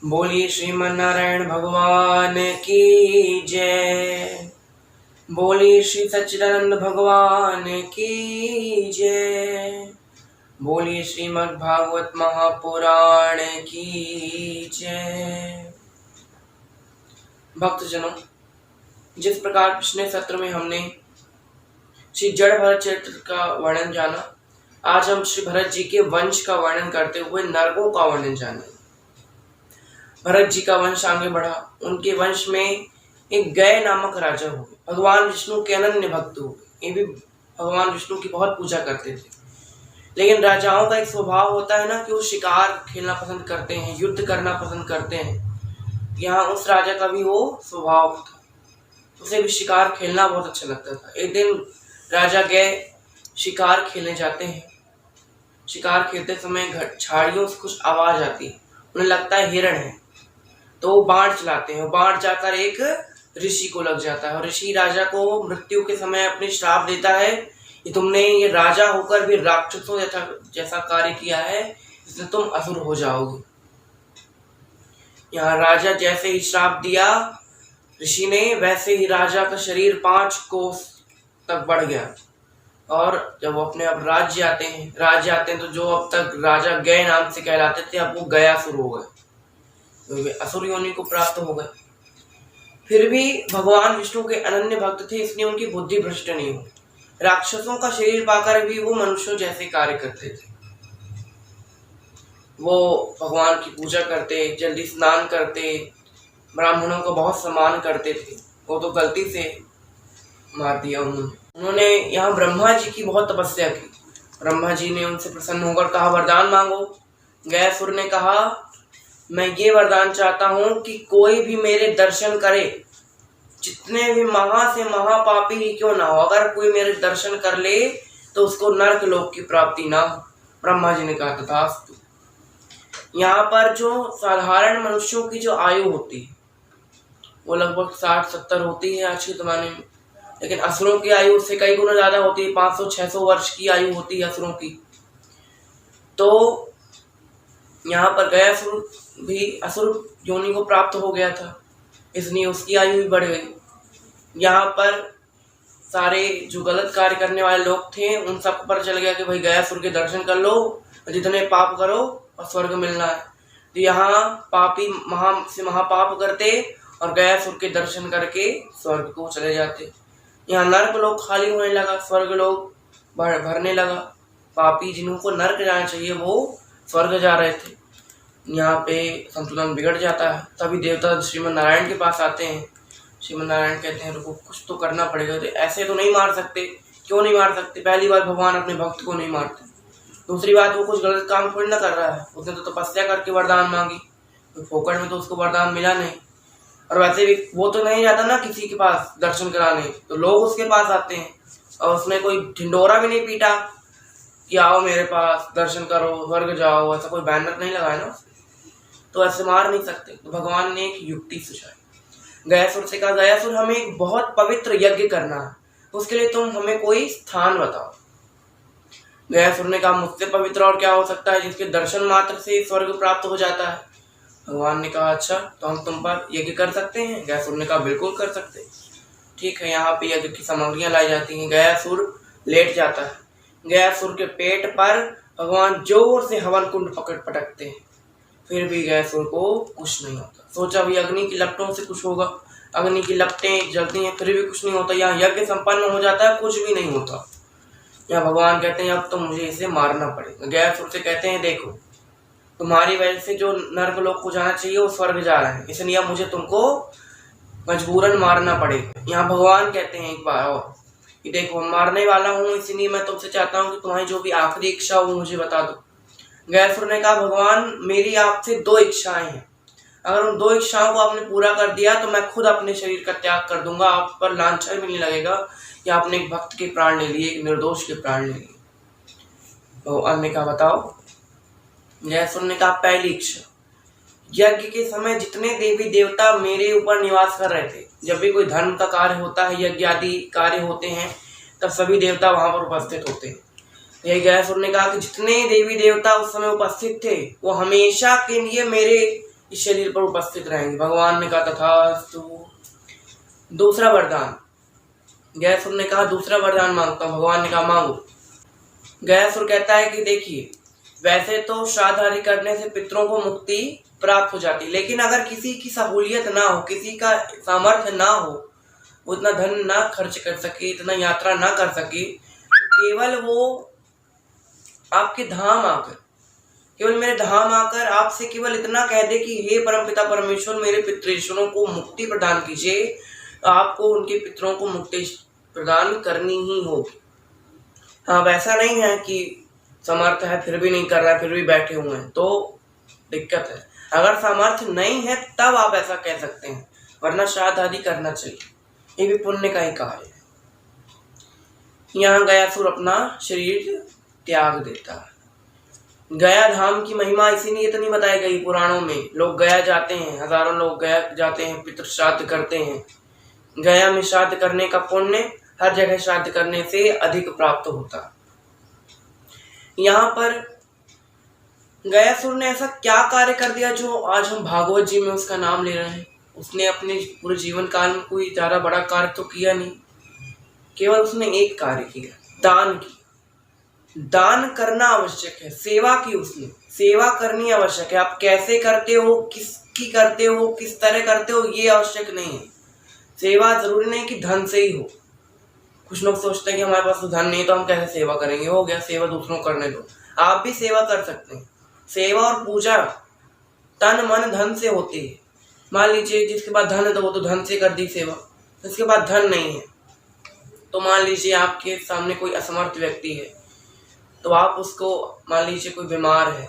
बोलिए श्रीमन नारायण भगवान की जय। बोलिए श्री सच्चिदानंद भगवान की जय। बोलिए श्रीमद् भागवत महापुराण की जय। भक्तजनों, जिस प्रकार पिछले सत्र में हमने श्री जड़ भरत चरित्र का वर्णन जाना, आज हम श्री भरत जी के वंश का वर्णन करते हुए नरकों का वर्णन जानेंगे। भरत जी का वंश आगे बढ़ा। उनके वंश में एक गय नामक राजा हुए। भगवान विष्णु के अनन्य भक्त हुए। ये भी भगवान विष्णु की बहुत पूजा करते थे। लेकिन राजाओं का एक स्वभाव होता है ना कि वो शिकार खेलना पसंद करते हैं, युद्ध करना पसंद करते हैं। यहाँ उस राजा का भी वो स्वभाव था, उसे भी शिकार खेलना बहुत अच्छा लगता था। एक दिन राजा गए शिकार खेलने जाते हैं। शिकार खेलते समय झाड़ियों से कुछ आवाज आती है। उन्हें लगता है हिरण है, तो वो बाण चलाते हैं। बाण जाकर एक ऋषि को लग जाता है और ऋषि राजा को मृत्यु के समय अपने श्राप देता है कि तुमने ये राजा होकर भी राक्षसों जैसा कार्य किया है, इसलिए तुम असुर हो जाओगे। यहाँ राजा जैसे ही श्राप दिया ऋषि ने, वैसे ही राजा का शरीर 5 कोस तक बढ़ गया। और जब वो अपने अब राज्य आते हैं तो जो अब तक राजा गय नाम से कहलाते थे, अब वो गयासुर हो गए, वे असुर योनि को प्राप्त हो गए। फिर भी भगवान विष्णु के अनन्य भक्त थे, इसलिए उनकी बुद्धि भ्रष्ट नहीं हुई। राक्षसों का शरीर पाकर भी वो मनुष्यों जैसे कार्य करते थे। वो भगवान की पूजा करते, जल्दी स्नान करते, ब्राह्मणों का बहुत सम्मान करते थे। वो तो गलती से मार दिया उन्होंने। यहाँ ब्रह्मा जी की बहुत तपस्या की। ब्रह्मा जी ने उनसे प्रसन्न होकर कहा, वरदान मांगो। गयासुर ने कहा, मैं ये वरदान चाहता हूं कि कोई भी मेरे दर्शन करे, जितने भी महा से महापापी ही क्यों ना हो, अगर कोई मेरे दर्शन कर ले तो उसको नरक लोक की प्राप्ति ना हो। ब्रह्मा जी ने कहा, तथास्तु। यहाँ पर जो साधारण मनुष्यों की जो आयु होती है वो लगभग 60-70 होती है आज के जमाने में, लेकिन असुरों की आयु उससे कई गुना ज्यादा होती है। 500-600 वर्ष की आयु होती है असुरों की। तो यहाँ पर गयासुर भी असुर योनि को प्राप्त हो गया था, इसलिए उसकी आयु भी बढ़ गई। यहाँ पर सारे जो गलत कार्य करने वाले लोग थे उन सबको पता चल गया कि भाई गयासुर के दर्शन कर लो, जितने पाप करो और स्वर्ग मिलना है। तो यहाँ पापी से महापाप करते और गयासुर के दर्शन करके स्वर्ग को चले जाते। यहाँ नर्क लोग खाली होने लगा, स्वर्ग लोग भरने लगा। पापी जिनको नर्क जाना चाहिए वो स्वर्ग जा रहे थे। यहाँ पे संतुलन बिगड़ जाता है। तभी देवता श्रीमन नारायण के पास आते हैं। श्रीमन नारायण कहते हैं, रुको, कुछ तो करना पड़ेगा। तो ऐसे तो नहीं मार सकते। क्यों नहीं मार सकते? पहली बात, भगवान अपने भक्त को नहीं मारते। दूसरी बात, वो कुछ गलत काम थोड़ी ना कर रहा है, उसने तो तपस्या करके वरदान मांगी, तो फोकट में तो उसको वरदान मिला नहीं। और वैसे भी वो तो नहीं जाता ना किसी के पास दर्शन कराने, तो लोग उसके पास आते हैं। और उसने कोई ढिंडोरा भी नहीं पीटा कि आओ मेरे पास दर्शन करो, स्वर्ग जाओ, ऐसा कोई बैनर नहीं लगाया ना, तो ऐसे मार नहीं सकते। तो भगवान ने एक युक्ति सुझाई। गयासुर से कहा, गयासुर, हमें एक बहुत पवित्र यज्ञ करना है, उसके लिए तुम हमें कोई स्थान बताओ। गयासुर ने कहा, मुझसे पवित्र और क्या हो सकता है जिसके दर्शन मात्र से स्वर्ग प्राप्त हो जाता है। भगवान ने कहा, अच्छा, तो हम तुम पर यज्ञ कर सकते हैं? गयासुर ने कहा, बिल्कुल कर सकते। ठीक है, यहाँ पे यज्ञ की सामग्रियां लाई जाती हैं। गयासुर लेट जाता है। गयासुर के पेट पर भगवान जोर से हवन कुंड पटकते हैं, फिर भी गयासुर को कुछ नहीं होता। सोचा भी अग्नि की लपटों से कुछ होगा, अग्नि की लपटें जलती हैं, फिर भी कुछ नहीं होता। यहाँ यज्ञ संपन्न हो जाता है, कुछ भी नहीं होता। यहाँ भगवान कहते हैं, अब तो मुझे इसे मारना पड़ेगा। गयासुर से कहते हैं, देखो, तुम्हारी वजह से जो नर्क लोग को जाना चाहिए वो स्वर्ग जा रहे हैं, इसलिए अब मुझे तुमको मजबूरन मारना पड़ेगा। यहाँ भगवान कहते हैं एक बार और कि देखो, मारने वाला हूँ, इसलिए मैं तुमसे चाहता हूँ कि तुम्हारी जो भी आखिरी इच्छा हो मुझे बता दो। गयासुर ने कहा, भगवान, मेरी आपसे 2 इच्छाएं हैं। अगर उन 2 इच्छाओं को आपने पूरा कर दिया तो मैं खुद अपने शरीर का त्याग कर दूंगा। आप पर लांछन भी नहीं लगेगा कि आपने एक भक्त के प्राण ले लिए, एक निर्दोष के प्राण ले लिए। भगवान ने कहा, बताओ। गयासुर ने कहा, पहली इच्छा, यज्ञ के समय जितने देवी देवता मेरे ऊपर निवास कर रहे थे, जब भी कोई धर्म का कार्य होता है, यज्ञ आदि कार्य होते हैं, तब सभी देवता वहां पर उपस्थित होते हैं। यही गयासुर ने कहा कि जितने देवी देवता उस समय उपस्थित थे वो हमेशा के लिए मेरे इस शरीर पर उपस्थित रहेंगे। भगवान ने कहा तथास्तु। दूसरा वरदान, गयासुर ने कहा दूसरा वरदान मांगता हूँ। भगवान ने कहा मांगो। गयासुर कहता है कि देखिए, वैसे तो श्राद्ध आदि करने से पितरों को मुक्ति प्राप्त हो जाती, लेकिन अगर किसी की सहूलियत ना हो, किसी का सामर्थ्य ना हो, उतना धन ना खर्च कर सके, इतना यात्रा ना कर सके, तो केवल वो आपके धाम आकर, केवल मेरे धाम आकर आपसे केवल इतना कह दे कि हे परमपिता परमेश्वर, मेरे पितृषणों को मुक्ति प्रदान कीजिए, तो आपको उनके पितरों को मुक्ति प्रदान करनी ही होगी। हाँ, वैसा नहीं है कि समर्थ है फिर भी नहीं कर रहा है, फिर भी बैठे हुए हैं, तो दिक्कत है। अगर सामर्थ्य नहीं है तब आप ऐसा कह सकते हैं, वरना श्राद्ध आदि करना चाहिए, ये भी पुण्य का ही कार्य है। यहाँ गयासुर अपना शरीर त्याग देता है। गया धाम की महिमा इसीलिए इतनी बताई गई पुराणों में। लोग गया जाते हैं, हजारों लोग गया जाते हैं, पितृ श्राद्ध करते हैं। गया में श्राद्ध करने का पुण्य हर जगह श्राद्ध करने से अधिक प्राप्त होता। यहाँ पर गयासुर ने ऐसा क्या कार्य कर दिया जो आज हम भागवत जी में उसका नाम ले रहे हैं। उसने अपने पूरे जीवन काल में कोई ज्यादा बड़ा कार्य तो किया नहीं, केवल उसने एक कार्य किया, दान की। दान करना आवश्यक है, सेवा की, उसने सेवा करनी आवश्यक है। आप कैसे करते हो, किसकी करते हो, किस तरह करते हो, ये आवश्यक नहीं है। सेवा जरूरी नहीं कि धन से ही हो। कुछ लोग सोचते हैं कि हमारे पास तो धन नहीं तो हम कैसे सेवा करेंगे, हो गया, सेवा दूसरों को करने दो। आप भी सेवा कर सकते हैं। सेवा और पूजा तन मन धन से होती है। मान लीजिए जिसके पास धन है तो वो तो धन से कर दी सेवा, जिसके पास धन नहीं है तो मान लीजिए आपके सामने कोई असमर्थ व्यक्ति है, तो आप उसको, मान लीजिए कोई बीमार है,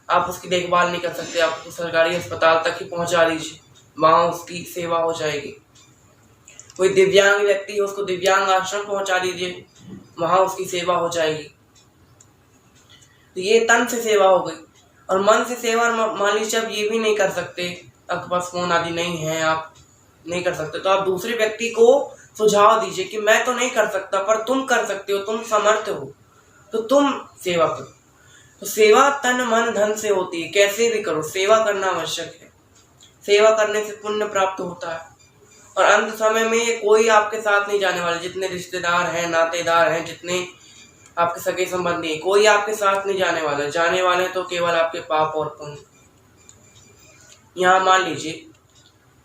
आप उसकी देखभाल नहीं कर सकते, आप उसको सरकारी अस्पताल तक ही पहुंचा दीजिए, वहां उसकी सेवा हो जाएगी। कोई दिव्यांग व्यक्ति है, उसको दिव्यांग आश्रम पहुंचा दीजिए, वहां उसकी सेवा हो जाएगी। तो ये तन से सेवा हो गई। और मन से सेवा, मान लीजिए आप ये भी नहीं कर सकते, आपके पास फोन आदि नहीं है, आप नहीं कर सकते, तो आप दूसरे व्यक्ति को सुझाव दीजिए कि मैं तो नहीं कर सकता पर तुम कर सकते हो, तुम समर्थ हो, तो तुम सेवा करो। तो सेवा तन मन धन से होती है, कैसे भी करो, सेवा करना आवश्यक है। सेवा करने से पुण्य प्राप्त होता है। और अंत समय में कोई आपके साथ नहीं जाने वाले, जितने रिश्तेदार हैं, नातेदार हैं, जितने आपके सगे संबंधी हैं, कोई आपके साथ नहीं जाने वाला। जाने वाले तो केवल आपके पाप और पुण्य। यहाँ मान लीजिए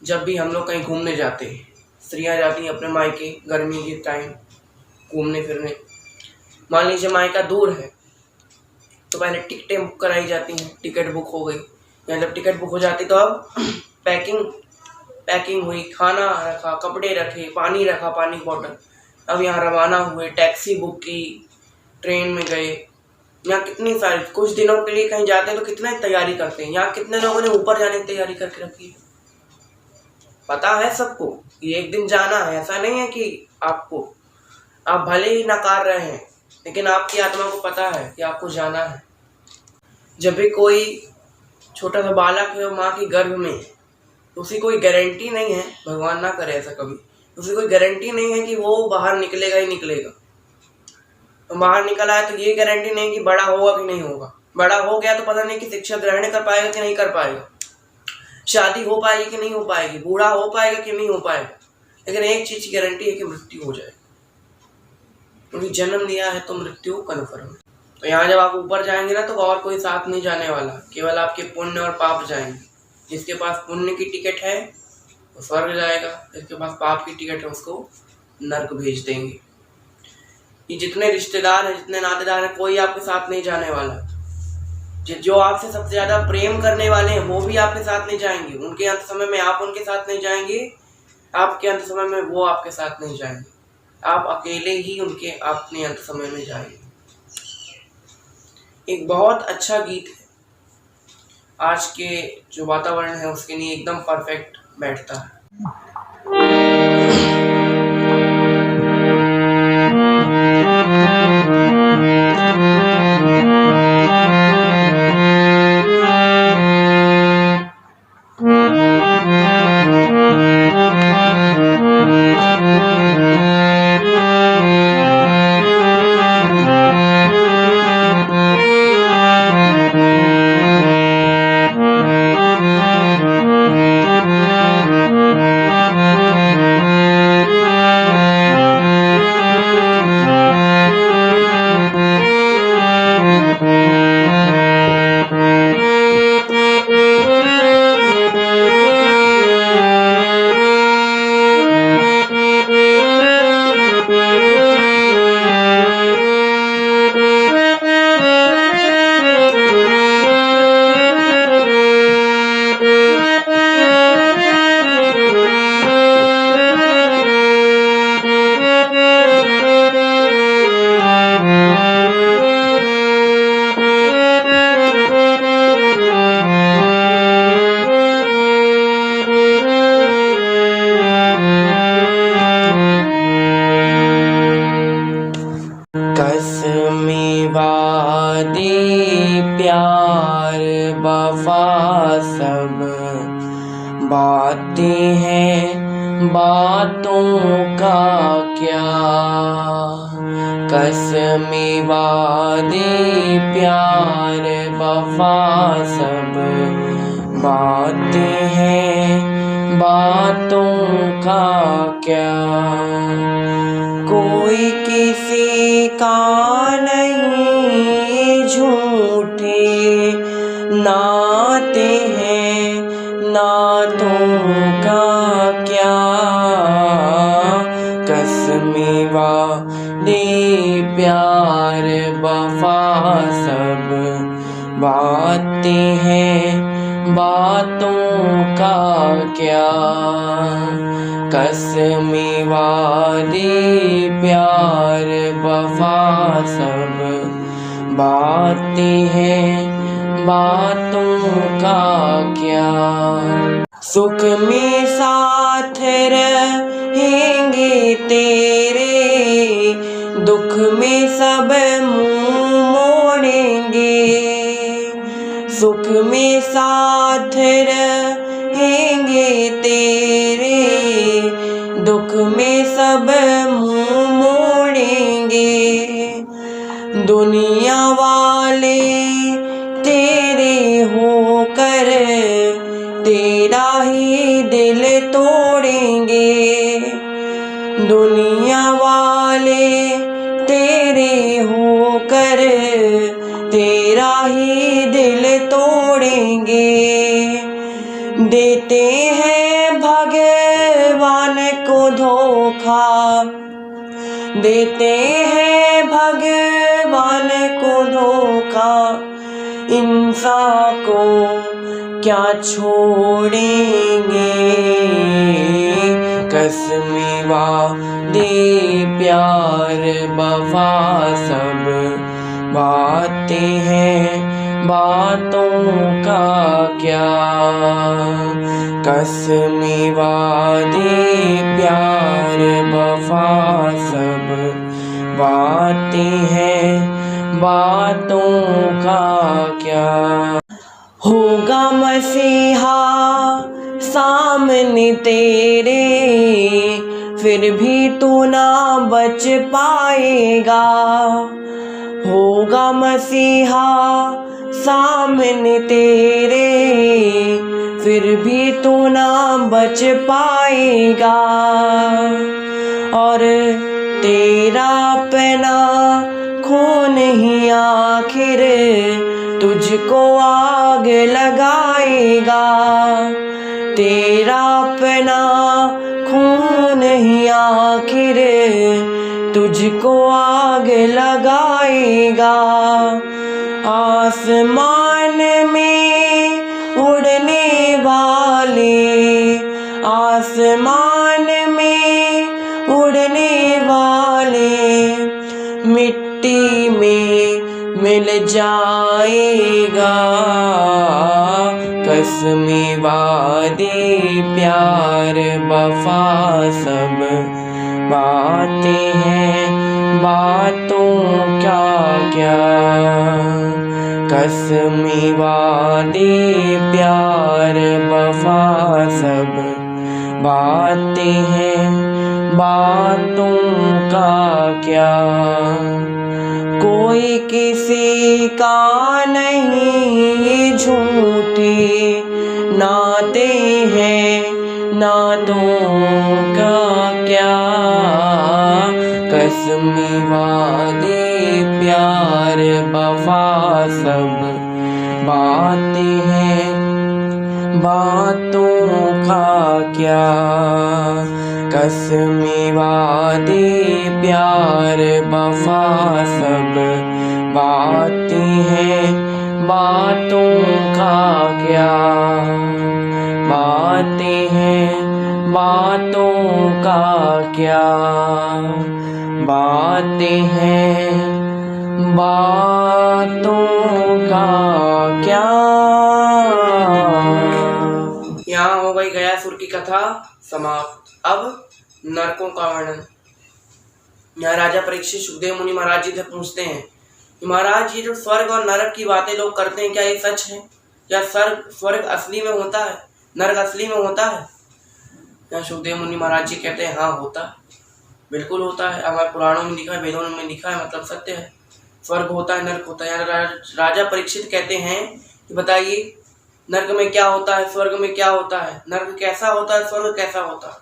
जब भी हम लोग कहीं घूमने जाते हैं, स्त्रियां जाती हैं अपने मायके गर्मी के टाइम घूमने फिरने। मान लीजिए मायका दूर है तो पहले टिकटें बुक कराई जाती हैं, टिकट बुक हो गई, या जब टिकट बुक हो जाती तो अब पैकिंग हुई, खाना रखा, कपड़े रखे, पानी रखा, पानी की बोतल, अब यहाँ रवाना हुए, टैक्सी बुक की, ट्रेन में गए। यहाँ कितनी सारी, कुछ दिनों के लिए कहीं जाते हैं तो कितना तैयारी करते हैं। यहाँ कितने लोगों ने ऊपर जाने की तैयारी करके रखी है, पता है सबको कि एक दिन जाना है। ऐसा नहीं है कि आप भले ही नकार रहे हैं, लेकिन आपकी आत्मा को पता है कि आपको जाना है। जब भी कोई छोटा सा बालक है माँ के गर्भ में, तो उसी कोई गारंटी नहीं है, भगवान ना करे ऐसा कभी, उसी कोई गारंटी नहीं है कि वो बाहर निकलेगा ही निकलेगा। तो बाहर निकला है तो ये गारंटी नहीं कि बड़ा होगा कि नहीं होगा। बड़ा हो गया तो पता नहीं कि शिक्षा ग्रहण कर पाएगा कि नहीं कर पाएगा, शादी हो पाएगी कि नहीं हो पाएगी, बूढ़ा हो पाएगा कि नहीं हो पाएगा। लेकिन एक चीज की गारंटी है कि मृत्यु हो जाएगी, क्योंकि जन्म लिया है तो मृत्यु कन्फर्म है। तो यहाँ जब आप ऊपर जाएंगे ना तो और कोई साथ नहीं जाने वाला, केवल आपके पुण्य और पाप जाएंगे। जिसके पास पुण्य की टिकट है वो स्वर्ग जाएगा, जिसके पास पाप की टिकट है उसको नर्क भेज देंगे। ये जितने रिश्तेदार हैं, जितने नातेदार हैं, कोई आपके साथ नहीं जाने वाला। जो आपसे सबसे ज्यादा प्रेम करने वाले हैं वो भी आपके साथ नहीं जाएंगे। उनके अंत समय में आप उनके साथ नहीं जाएंगे, आपके अंत समय में वो आपके साथ नहीं जाएंगे। आप अकेले ही उनके अपने अंत समय में जाएंगे। एक बहुत अच्छा गीत है, आज के जो वातावरण है उसके लिए एकदम परफेक्ट बैठता है। बातें हैं बातों का क्या, कसमें वादे प्यार वफा सब बातें हैं बातों का क्या। कोई किसी का नहीं झूठे नाते हैं नातों का क्या, कसमें वादे प्यार वफा सब बातें हैं बातों का क्या, कसमें वादे प्यार वफा सब बातें हैं बातों का क्या। सुख में साथ रहेंगे तेरे, दुख में सब मुँह मोड़ेंगे। सुख में साथ रहेंगे तेरे, दुख में सब मुँह मोड़ेंगे। दुनिया वाले तेरे होकर तेरा ही दिल तोड़ेंगे। दुनिया वाले तेरे होकर तेरा ही दिल तोड़ेंगे। देते हैं भगवान को धोखा, देते हैं भगवान को धोखा, इंसान को क्या छोड़ेंगे। कसमें वादे प्यार वफा सब बातें हैं बातों का क्या, कसमें वादे प्यार वफा सब बातें हैं बातों का क्या। होगा मसीहा सामने तेरे, फिर भी तू ना बच पाएगा। होगा मसीहा सामने तेरे, फिर भी तू ना बच पाएगा। और तेरा अपना खून ही आखिर तुझको आग लगाएगा। तेरा अपना खून ही आखिर तुझको आग लगाएगा। आसमान में उड़ने वाले, आसमान में उड़ने वाले मिट्टी में मिल जाएगा। कसमें वादे प्यार वफा सब बातें हैं बातों का क्या, कसमें वादे प्यार वफा सब बातें हैं बातों का क्या। कोई किसी का नहीं झूठे नाते हैं नातों का क्या, कसमें वादे प्यार वफा सब बातें हैं बातों का क्या, कसमें वादे प्यार वफा सब बातें हैं बातों का क्या। बातें हैं बातों का क्या, बातें हैं बातों का क्या। यहाँ हो गई गयासुर की कथा समाप्त। अब नरकों का वर्णन। यहाँ राजा परीक्षित सुखदेव मुनि महाराज जी से पूछते हैं कि महाराज, ये जो स्वर्ग और नरक की बातें लोग करते हैं, क्या ये सच है? क्या स्वर्ग असली में होता है नरक असली में होता है? यहाँ सुखदेव मुनि महाराज जी कहते हैं हाँ होता है, बिल्कुल होता है। हमारे पुराणों में लिखा है, वेदों में लिखा है, मतलब सत्य है। स्वर्ग होता है, नरक होता है। यहाँ राजा परीक्षित कहते हैं कि बताइए नरक में क्या होता है, स्वर्ग में क्या होता है, नरक कैसा होता है, स्वर्ग कैसा होता है,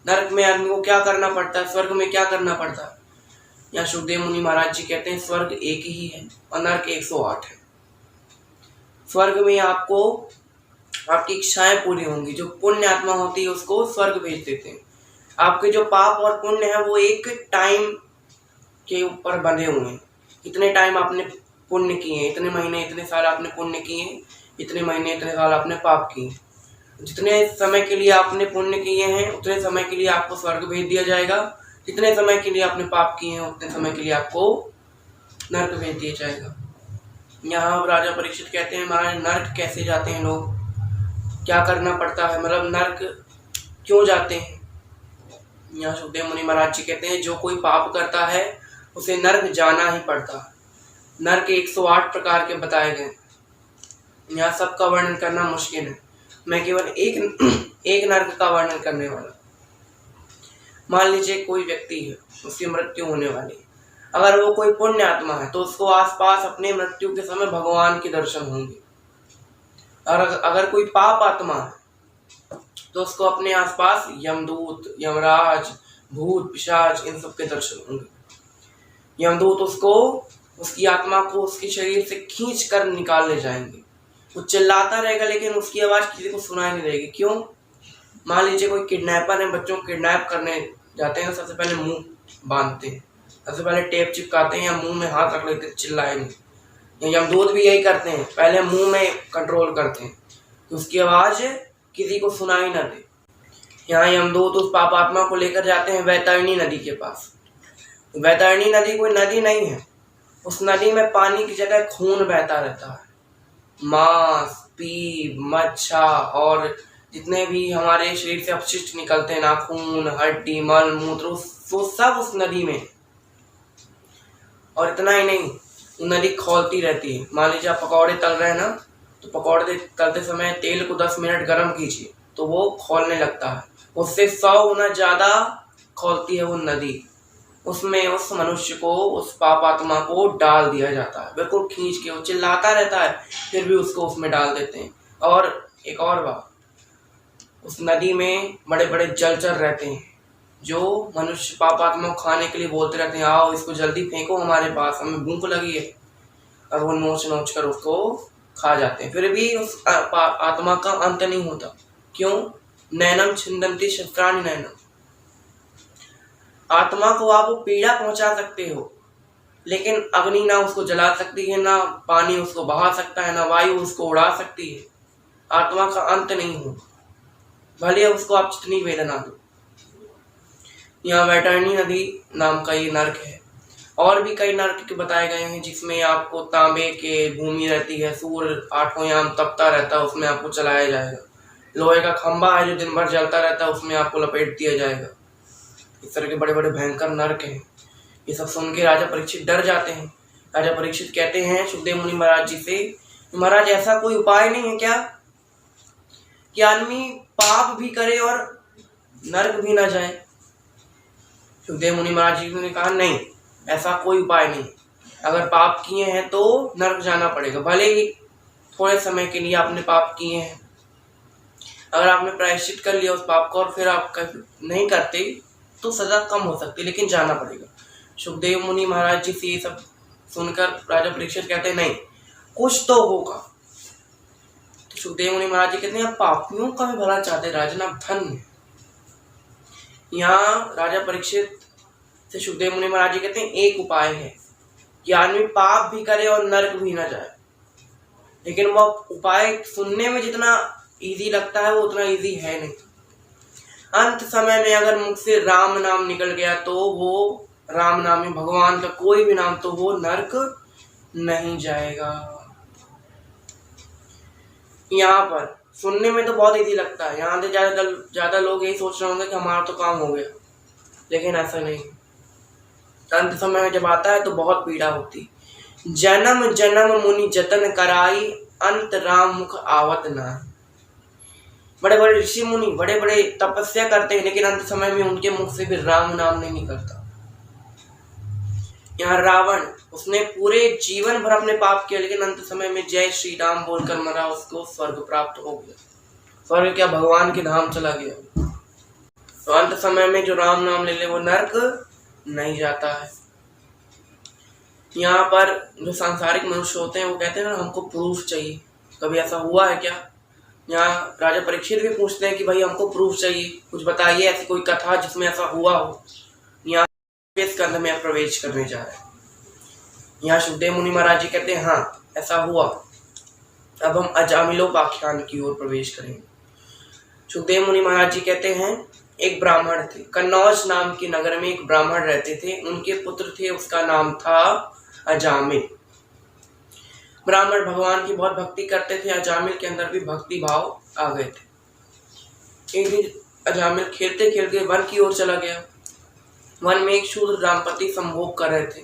नरक में आदमी को क्या करना पड़ता है, स्वर्ग में क्या करना पड़ता है। यहाँ सुखदेव मुनि महाराज जी कहते हैं स्वर्ग एक ही है और नरक 108 है। स्वर्ग में आपको आपकी इच्छाएं पूरी होंगी, जो पुण्य आत्मा होती है उसको स्वर्ग भेज देते हैं। आपके जो पाप और पुण्य है वो एक टाइम के ऊपर बंधे हुए हैं। इतने टाइम आपने पुण्य किए, इतने महीने इतने साल आपने पुण्य किए, इतने महीने इतने साल आपने पाप किए। जितने समय के लिए आपने पुण्य किए हैं उतने समय के लिए आपको स्वर्ग भेज दिया जाएगा, जितने समय के लिए आपने पाप किए हैं उतने समय के लिए आपको नरक भेज दिया जाएगा। यहाँ राजा परीक्षित कहते हैं महाराज नरक कैसे जाते हैं लोग, क्या करना पड़ता है, मतलब नरक क्यों जाते हैं। यहाँ सुखदेव मुनि महाराज जी कहते हैं जो कोई पाप करता है उसे नरक जाना ही पड़ता है। नरक 108 प्रकार के बताए गए, यहाँ सबका वर्णन करना मुश्किल है। मैं केवल एक नरक का वर्णन करने वाला। मान लीजिए कोई व्यक्ति है, उसकी मृत्यु होने वाली है। अगर वो कोई पुण्य आत्मा है तो उसको आसपास अपने मृत्यु के समय भगवान के दर्शन होंगे। और अगर कोई पाप आत्मा है तो उसको अपने आसपास यमदूत, यमराज, भूत, पिशाच इन सब के दर्शन होंगे। यमदूत उसको, उसकी आत्मा को उसके शरीर से खींच कर निकाल ले जाएंगे। वो चिल्लाता रहेगा लेकिन उसकी आवाज किसी को सुनाई नहीं देगी। क्यों? मान लीजिए कोई किडनैपर है, बच्चों को किडनैप करने जाते हैं, सबसे पहले मुंह बांधते हैं, सबसे पहले टेप चिपकाते हैं या मुंह में हाथ रख लेते हैं, चिल्लाए नहीं। यमदूत भी यही करते हैं, पहले मुंह में कंट्रोल करते हैं कि उसकी आवाज किसी को सुनाई ना दे। यहाँ यमदूत उस पापात्मा को लेकर जाते हैं वैतरणी नदी के पास। वैतरणी नदी कोई नदी नहीं है, उस नदी में पानी की जगह खून बहता रहता है। मांस, पीप, मच्छा और जितने भी हमारे शरीर से अपशिष्ट निकलते हैं, नाखून, हड्डी, मल मूत्र, वो सब उस नदी में। और इतना ही नहीं, वो नदी खौलती रहती है। मान लीजिए आप पकौड़े तल रहे हैं ना, तो पकौड़े तलते समय तेल को 10 मिनट गर्म कीजिए तो वो खौलने लगता है। उससे 100 गुना ज्यादा खौलती है वो नदी। उसमें उस मनुष्य को, उस पापात्मा को डाल दिया जाता है, बिल्कुल खींच के। वो चिल्लाता रहता है फिर भी उसको उसमें डाल देते हैं। और एक और बात, उस नदी में बड़े बड़े जलचर रहते हैं जो मनुष्य पापात्मा को खाने के लिए बोलते रहते हैं, आओ इसको जल्दी फेंको हमारे पास, हमें भूख लगी है। और वो नोच नोच कर उसको खा जाते हैं, फिर भी उस आत्मा का अंत नहीं होता। क्यों? नैनम छिंदन्ति शस्त्राणि नैनम। आत्मा को आप पीड़ा पहुंचा सकते हो लेकिन अग्नि ना उसको जला सकती है, ना पानी उसको बहा सकता है, ना वायु उसको उड़ा सकती है। आत्मा का अंत नहीं होगा, भले उसको आप जितनी वेदना दो। यहाँ वैतरणी नदी नाम का ये नरक है। और भी कई नरक बताए गए हैं जिसमें आपको तांबे के भूमि रहती है, सूर्य 8 याम तपता रहता है, उसमें आपको चलाया जाएगा। लोहे का खंभा है जो दिन भर जलता रहता है, उसमें आपको लपेट दिया जाएगा। इस तरह के बड़े बड़े भयंकर नरक हैं। ये सब सुन के राजा परीक्षित डर जाते हैं। राजा परीक्षित कहते हैं सुखदेव मुनि महाराज जी से, महाराज ऐसा कोई उपाय नहीं है क्या कि आदमी पाप भी करे और नरक भी ना जाए? सुखदेव मुनि महाराज जी ने कहा नहीं, ऐसा कोई उपाय नहीं। अगर पाप किए हैं तो नरक जाना पड़ेगा, भले ही थोड़े समय के लिए आपने पाप किए हैं। अगर आपने प्रायश्चित कर लिया उस पाप को और फिर आप नहीं करते तो सजा कम हो सकती, लेकिन जाना पड़ेगा। सुखदेव मुनि महाराज जी से ये सब सुनकर राजा परीक्षित कहते हैं नहीं, कुछ तो होगा। तो सुखदेव मुनि महाराज जी कहते हैं आप पापियों का भी भला चाहते राजन, आप धन्य। यहाँ राजा परीक्षित से सुखदेव मुनि महाराज जी कहते हैं एक उपाय है कि आदमी पाप भी करे और नरक भी ना जाए। लेकिन वो उपाय सुनने में जितना इजी लगता है वो उतना इजी है नहीं। अंत समय में अगर मुख से राम नाम निकल गया तो वो राम नाम में भगवान का कोई भी नाम, तो वो नरक नहीं जाएगा। यहाँ पर सुनने में तो बहुत इजी लगता है, यहाँ से ज्यादा लोग यही सोच रहे होंगे कि हमारा तो काम हो गया, लेकिन ऐसा नहीं। अंत समय में जब आता है तो बहुत पीड़ा होती। जन्म जन्म मुनि जतन कराई, अंत राम मुख आवत नाहि। बड़े बड़े ऋषि मुनि बड़े बड़े तपस्या करते हैं, लेकिन अंत समय में उनके मुख से भी राम नाम नहीं निकलता। यहाँ रावण, उसने पूरे जीवन भर अपने पाप किया, लेकिन अंत समय में जय श्री राम बोलकर मरा, उसको स्वर्ग प्राप्त हो गया। स्वर्ग क्या, भगवान के धाम चला गया। तो अंत समय में जो राम नाम ले ले वो नर्क नहीं जाता है। यहाँ पर जो सांसारिक मनुष्य होते हैं वो कहते हैं ना, हमको प्रूफ चाहिए। कभी ऐसा हुआ है क्या? यहाँ राजा परीक्षित भी पूछते हैं कि भाई हमको प्रूफ चाहिए, कुछ बताइए ऐसी कोई कथा जिसमें ऐसा हुआ हो। यहाँ स्कंद में प्रवेश करने जा रहे हैं। यहाँ सुखदेव मुनि महाराज जी कहते हैं हाँ ऐसा हुआ। अब हम अजामिलोपाख्यान की ओर प्रवेश करेंगे। सुखदेव मुनि महाराज जी कहते हैं एक ब्राह्मण थे, कन्नौज नाम के नगर में एक ब्राह्मण रहते थे, उनके पुत्र थे, उसका नाम था अजामिल। ब्राह्मण भगवान की बहुत भक्ति करते थे, अजामिल के अंदर भी भक्ति भाव आ गए थे। एक दिन अजामिल खेलते खेलते वन की ओर चला गया। वन में एक शूद्र दाम्पति संभोग कर रहे थे,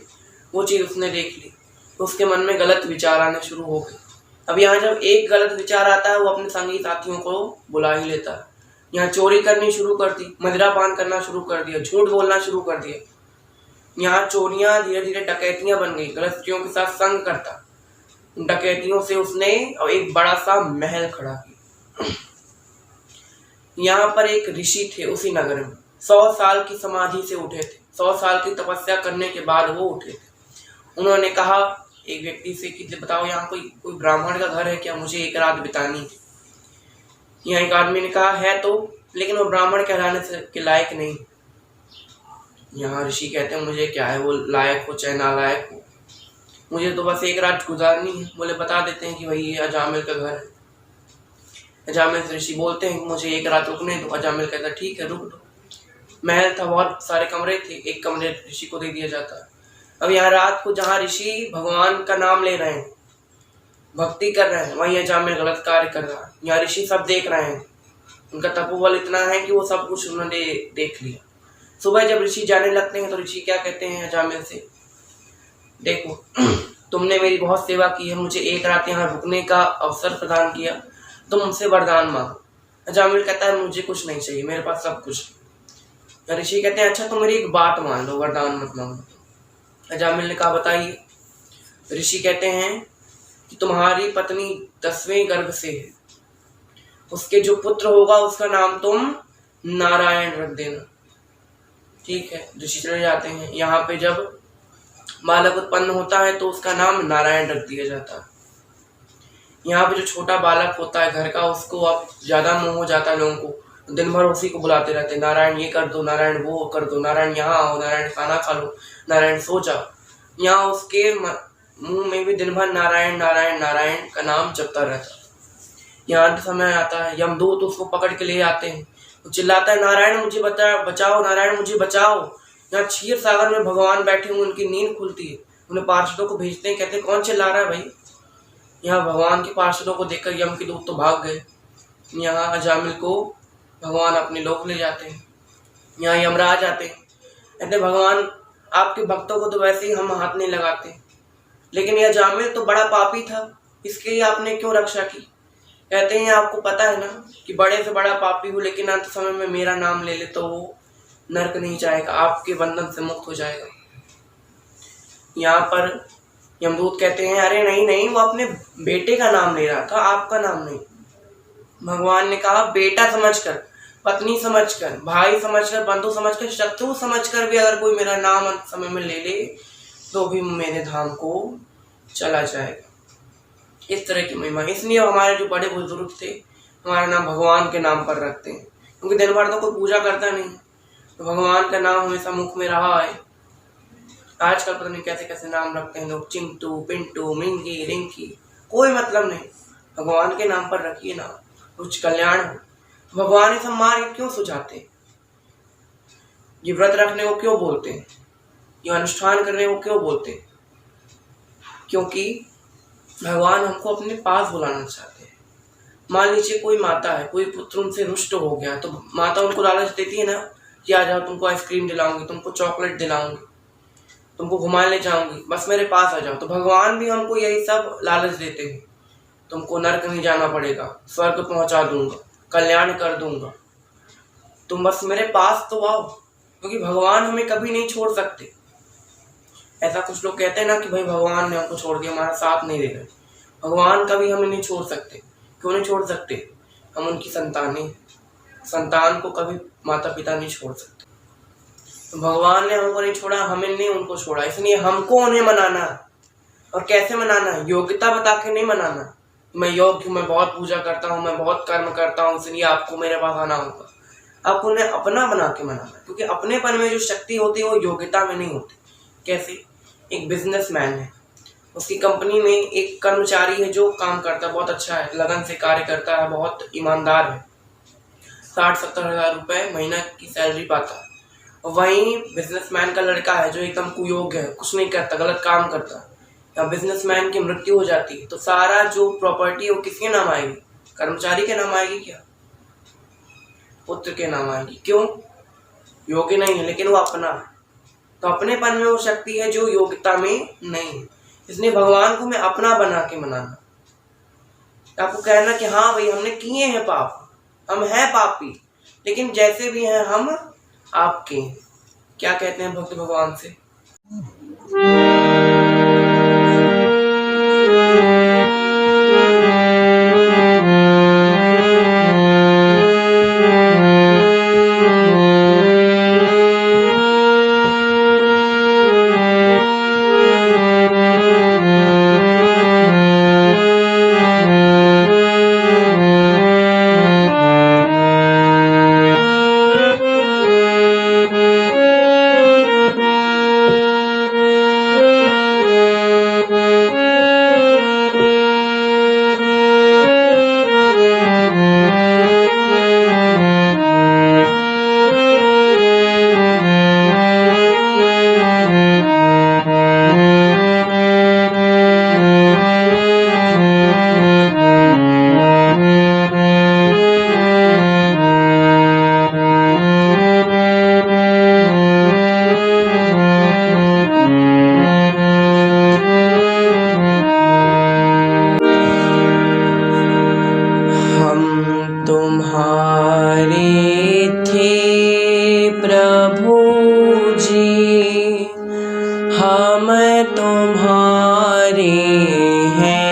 वो चीज उसने देख ली, तो उसके मन में गलत विचार आने शुरू हो गए। अब यहाँ जब एक गलत विचार आता है वो अपने संगी साथियों को बुला ही लेता है। यहाँ चोरी करनी शुरू कर दी, मदिरा पान करना शुरू कर दिया, झूठ बोलना शुरू कर दिया। यहाँ चोरियां धीरे धीरे डकैतियां बन गई, गलत स्त्रियों के साथ संग करता। डकैतियों से उसने एक बड़ा सा महल खड़ा किया। यहाँ पर एक ऋषि थे उसी नगर में, 100 साल की समाधि से उठे थे, 100 साल की तपस्या करने के बाद वो उठे थे। उन्होंने कहा एक व्यक्ति से कि बताओ यहाँ कोई ब्राह्मण का घर है क्या, मुझे एक रात बितानी है। यहाँ एक आदमी ने कहा है तो, लेकिन वो ब्राह्मण कहलाने के लायक नहीं। यहाँ ऋषि कहते हैं मुझे क्या है, वो लायक हो चाहे नालायक हो, मुझे तो बस एक रात गुजारनी है। बोले बता देते हैं कि भाई ये अजामिल का घर है। अजामिल से ऋषि बोलते हैं मुझे एक रात रुकने दो। अजामिल कहता है ठीक है रुक दो। महल था, बहुत सारे कमरे थे, एक कमरे ऋषि को दे दिया जाता है। अब यहाँ रात को जहाँ ऋषि भगवान का नाम ले रहे हैं, भक्ति कर रहे हैं, वहीं अजामिल गलत कार्य कर रहा है। यहाँ ऋषि सब देख रहे हैं, उनका तपोबल इतना है कि वो सब कुछ उन्होंने देख लिया। सुबह जब ऋषि जाने लगते हैं तो ऋषि क्या कहते हैं अजामिल से, देखो तुमने मेरी बहुत सेवा की है, मुझे एक रात यहाँ रुकने का अवसर प्रदान किया, तुम मुझसे वरदान मांगो। अजामिल कहता है मुझे कुछ नहीं चाहिए, मेरे पास सब कुछ। ऋषि कहते हैं अच्छा तुम मेरी एक बात मान लो, वरदान मत मांगो। अजामिल ने कहा बताइए। ऋषि कहते हैं कि तुम्हारी पत्नी 10वें गर्भ से है, उसके जो पुत्र होगा उसका नाम तुम नारायण रख देना। ठीक है, ऋषि चले जाते हैं। यहाँ पे जब बालक उत्पन्न होता है तो उसका नाम नारायण रख दिया जाता है। यहाँ पे जो छोटा बालक होता है घर का, उसको अब ज्यादा मोह हो जाता है लोगों को, दिन भर उसी को बुलाते रहते हैं, नारायण ये कर दो, नारायण वो कर दो, नारायण यहाँ आओ, नारायण खाना खा लो, नारायण सो जाओ। यहाँ उसके मुंह में भी दिन भर नारायण नारायण नारायण का नाम जपता रहता है। यहाँ अंत समय आता है, यमदूत उसको पकड़ के ले आते हैं, वो चिल्लाता है नारायण मुझे बचाओ, नारायण मुझे बचाओ। यहाँ क्षीर सागर में भगवान बैठे हुए, उनकी नींद खुलती है, उन्हें पार्षदों को भेजते हैं, कहते हैं कौन चिल्ला रहा है भाई। यहाँ भगवान के पार्षदों को देखकर यम के दूत तो भाग गए। यहाँ अजामिल को भगवान अपने लोक ले जाते हैं। यहाँ यमराज आते हैं, कहते भगवान आपके भक्तों को तो वैसे ही हम हाथ नहीं लगाते, लेकिन यह अजामिल तो बड़ा पापी था, इसके लिए आपने क्यों रक्षा की। कहते हैं आपको पता है ना कि बड़े से बड़ा पापी हूँ, लेकिन अंत समय में मेरा नाम ले ले तो वो नरक नहीं जाएगा, आपके बंधन से मुक्त हो जाएगा। यहाँ पर यमदूत कहते हैं अरे नहीं नहीं, वो अपने बेटे का नाम ले रहा था, आपका नाम नहीं। भगवान ने कहा बेटा समझकर, पत्नी समझकर, भाई समझकर, बंधु समझकर, शत्रु समझकर भी अगर कोई मेरा नाम अंत समय में ले ले तो भी मेरे धाम को चला जाएगा। इस तरह की महिमा, इसलिए हमारे जो बड़े बुजुर्ग थे हमारा नाम भगवान के नाम पर रखते हैं, क्योंकि दिन भर तो कोई पूजा करता नहीं, तो भगवान का नाम हमेशा मुख में रहा है। आजकल पता नहीं कैसे कैसे नाम रखते हैं लोग, चिंटू, पिंटू, मिंगी, रिंकी, कोई मतलब नहीं। भगवान के नाम पर रखिए ना, कुछ कल्याण हो। भगवान ये सब मार्ग क्यों सुझाते हैं, ये व्रत रखने को क्यों बोलते हैं, ये अनुष्ठान करने को क्यों बोलते हैं, क्योंकि भगवान हमको अपने पास बुलाना चाहते हैं। मान लीजिए कोई माता है, कोई पुत्र उनसे रुष्ट हो गया, तो माता उनको लालच देती है ना कि आ जाओ, तुमको आइसक्रीम दिलाऊंगी, तुमको चॉकलेट दिलाऊंगी, तुमको घुमाने ले जाऊंगी, बस मेरे पास आ जाओ। तो भगवान भी हमको यही सब लालच देते हैं, तुमको नरक नहीं जाना पड़ेगा, स्वर्ग पहुंचा दूंगा, कल्याण कर दूंगा। तुम बस मेरे पास तो आओ, क्योंकि भगवान हमें कभी नहीं छोड़ सकते। ऐसा कुछ लोग कहते हैं ना कि भाई भगवान ने हमको छोड़ दिया, हमारा साथ नहीं दे रहे। भगवान कभी हमें नहीं छोड़ सकते। क्यों नहीं छोड़ सकते? हम उनकी संतानें, संतान को कभी माता पिता नहीं छोड़ सकते। तो भगवान ने हमको नहीं छोड़ा, हमें नहीं उनको छोड़ा, इसलिए हमको उन्हें मनाना है। और कैसे मनाना है? योग्यता बता के नहीं मनाना। मैं योग्य हूँ, मैं बहुत पूजा करता हूँ, मैं बहुत कर्म करता हूँ, इसलिए आपको मेरे पास आना होगा। आपको उन्हें अपना बना के मनाना, क्योंकि अपनेपन में जो शक्ति होती है वो योग्यता में नहीं होती। कैसे? एक बिजनेसमैन है, उसकी कंपनी में एक कर्मचारी है जो काम करता है, बहुत अच्छा है, लगन से कार्य करता है, बहुत ईमानदार है, 60-70 हज़ार रुपये महीना की सैलरी पाता है। वहीं बिजनेसमैन का लड़का है जो एकदम कुयोग्य है, कुछ नहीं करता, गलत काम करता है, या बिजनेसमैन की मृत्यु हो जाती है, तो सारा जो प्रॉपर्टी है वो किसके नाम आएगी? कर्मचारी के नाम आएगी क्या? पुत्र के नाम आएगी। क्यों? योग्य नहीं है, लेकिन वो अपना है। तो अपनेपन में वो शक्ति है जो योग्यता में नहीं है। इसलिए भगवान को मैं अपना बना के मनाना। आपको कहना कि हाँ भाई हमने किए हैं पाप, हम हैं पापी, लेकिन जैसे भी हैं हम आपके। क्या कहते हैं भक्त भगवान से? हम तुम्हारे हैं,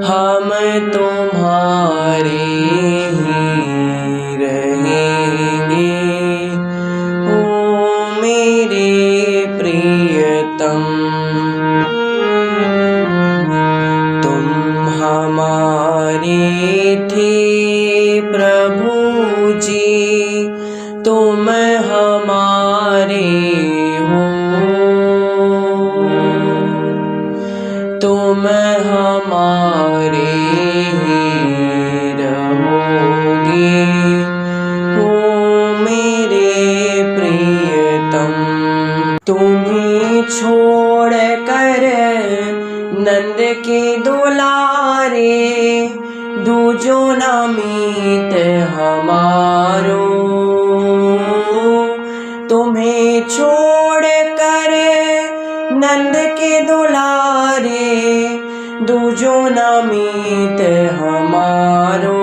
हम तुम्हारे ही रहेंगे, ओ मेरे प्रियतम। तुम हमारे थे प्रभु जी, तुम हमारे हो, तुम हमारे ही रहोगे, ओ मेरे प्रियतम। तुम्हें छोड़ कर नंद के दुलारे, दूजो न मीत हमारो। तुम्हें छोड़ कर नंद के दुलारे, दूजो न मीत हमारो।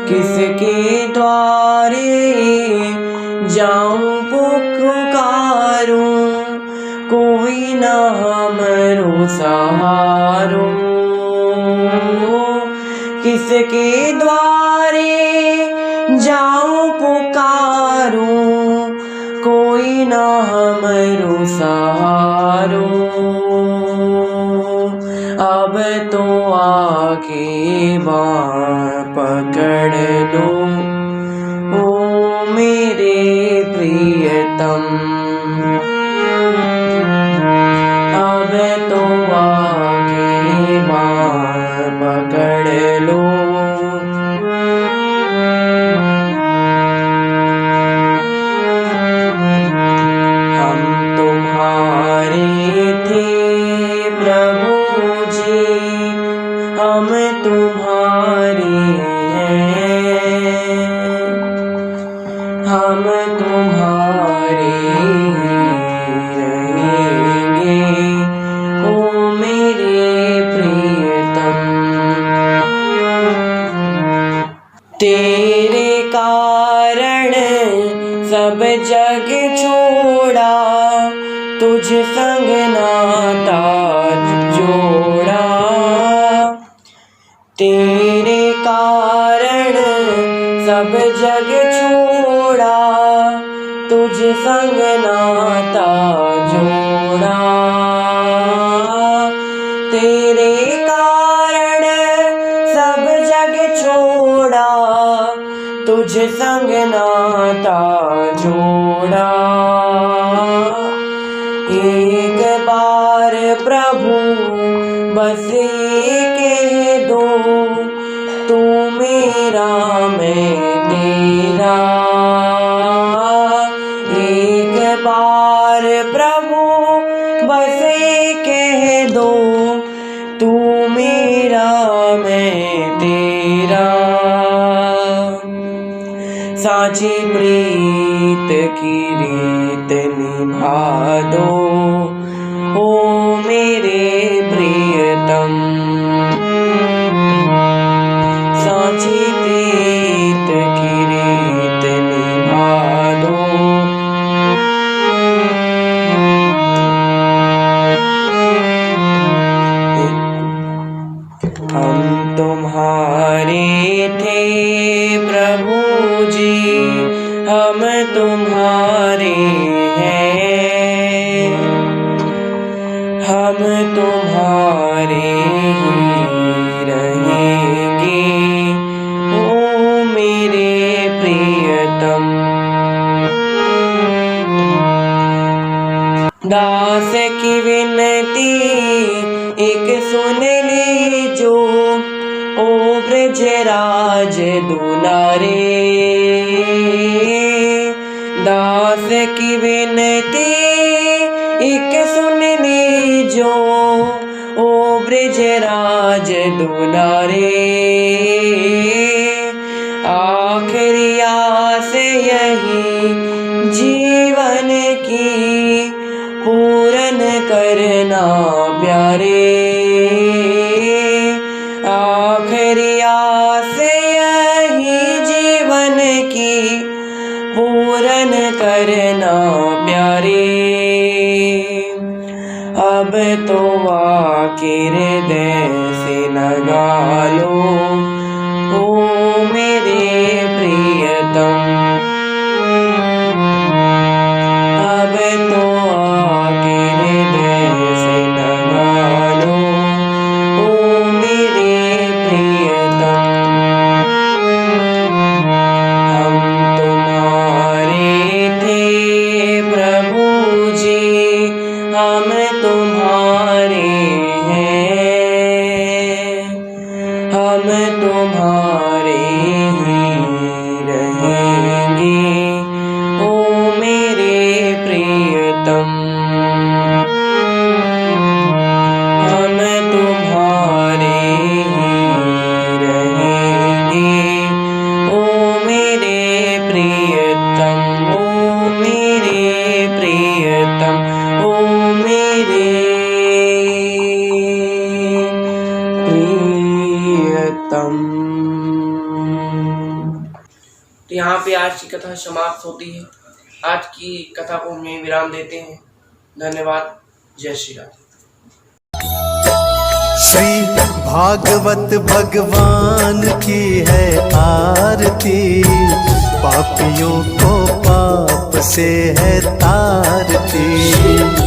किसके द्वारे जाऊं पुकारूं, कोई न हमरो सहारो। किसके द्वारे जाऊं पुकारूं, कोई न हमरो सहारो। अब तो आके बाँह पकड़ लो, ओ मेरे प्रियतम। अब तो आके बाँह पकड़ लो, हम तुम्हारे थे प्रभु जी, हम तुम्हारे हैं। तेरे कारण सब जग छोड़ा, तुझ संग नाता जोड़ा। तेरे कारण सब जग छोड़ा, तुझ संग नाता जोड़ा। तेरे कारण सब जग छोड़ा, तुझ संग नाता जोड़ा। एक बार प्रभु बस ये कह दो, तू मेरा मैं तेरा। एक बार प्रभु बस ये कह दो, तू मेरा मैं तेरा। साची प्रीत की रीत निभा दो, ओ मेरे प्रियतम। साची प्रीत की रीत निभा दो। हम तुम्हारे थे प्रभु जी, हम तुम्हारे हैं। हम तुम्हारे ही रहेंगे, ओ मेरे प्रियतम। दास की विनती एक सुन लीजो, ओ ब्रजराज दुलारे। दास की विनती एक सुन लीजो, ओ ब्रजराज दुलारे। आखिरी आस यही जीवन की, पूरन करना प्यारे। आखिरी आस यही जीवन की, पूरन करना प्यारे। अब तो आके हृदय से लगा लो, ओ मेरे प्रियतम। अब तो आके हृदय से लगा लो, ओ मेरे प्रियतम। हम तुम्हारे थे प्रभु जी, हम तुम्हारे हैं। हम तुम्हारे ही रहेंगे, ओ मेरे प्रियतम। हम तुम्हारे ही रहेंगे, ओ मेरे प्रियतम। ओ मेरे प्रियतम, ओ मेरे प्रियतम। तो यहाँ पे आज की कथा समाप्त होती है। आज की कथा को हमें विराम देते हैं। धन्यवाद। जय श्री राम। श्री भागवत भगवान की है आरती, पापियों को पाप से है तारती।